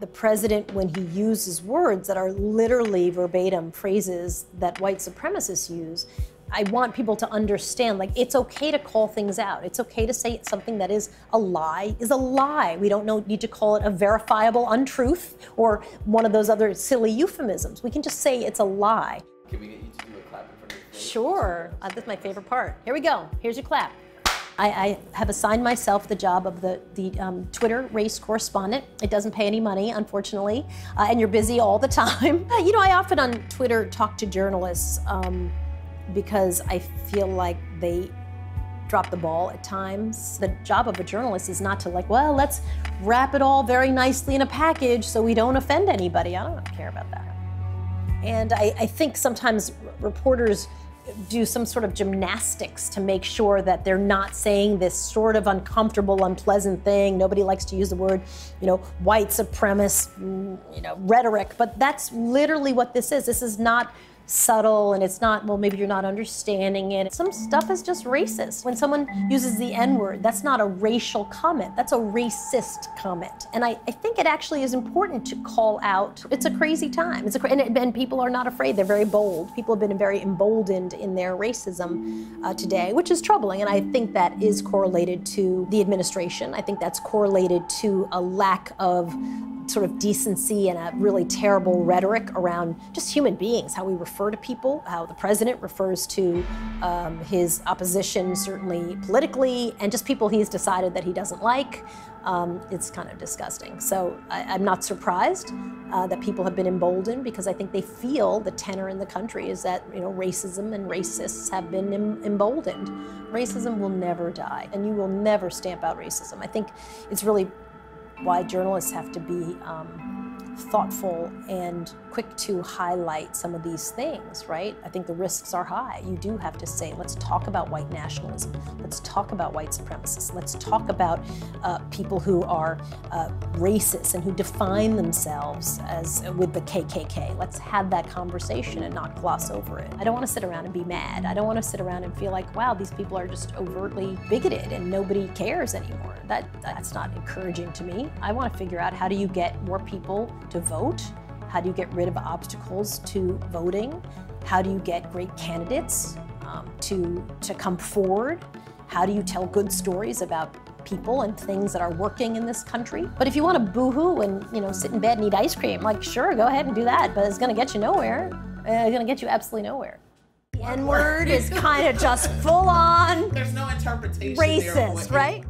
The president, when he uses words that are literally verbatim phrases that white supremacists use, I want people to understand, like, it's okay to call things out. It's okay to say something that is a lie is a lie. We don't need to call it a verifiable untruth or one of those other silly euphemisms. We can just say it's a lie. Can we get you to do a clap in front of your face? Sure. That's my favorite part. Here we go. Here's your clap. I have assigned myself the job of the Twitter race correspondent. It doesn't pay any money, unfortunately, and you're busy all the time. You know, I often on Twitter talk to journalists because I feel like they drop the ball at times. The job of a journalist is not to, like, well, let's wrap it all very nicely in a package so we don't offend anybody. I don't care about that. And I think sometimes reporters do some sort of gymnastics to make sure that they're not saying this sort of uncomfortable, unpleasant thing. Nobody likes to use the word, you know, white supremacist, you know, rhetoric, but that's literally what this is. This is not subtle, and it's not, well, maybe you're not understanding it. Some stuff is just racist. When someone uses the N-word, that's not a racial comment, that's a racist comment. And I think it actually is important to call out, it's a crazy time. And people are not afraid, they're very bold. People have been very emboldened in their racism today, which is troubling. And I think that is correlated to the administration. I think that's correlated to a lack of sort of decency and a really terrible rhetoric around just human beings, how we refer to people, how the president refers to his opposition, certainly politically, and just people he's decided that he doesn't like. It's kind of disgusting. So I'm not surprised that people have been emboldened, because I think they feel the tenor in the country is that, you know, racism and racists have been emboldened. Racism will never die, and you will never stamp out racism. I think it's really why journalists have to be thoughtful and quick to highlight some of these things, right? I think the risks are high. You do have to say, let's talk about white nationalism. Let's talk about white supremacists. Let's talk about people who are racist and who define themselves as with the KKK. Let's have that conversation and not gloss over it. I don't want to sit around and be mad. I don't want to sit around and feel like, wow, these people are just overtly bigoted and nobody cares anymore. That's not encouraging to me. I want to figure out, how do you get more people to vote? How do you get rid of obstacles to voting? How do you get great candidates to come forward? How do you tell good stories about people and things that are working in this country? But if you want to boo-hoo and, you know, sit in bed and eat ice cream, like, sure, go ahead and do that, but it's going to get you nowhere. It's going to get you absolutely nowhere. The N-word is kind of just full-on There's no interpretation racist, right?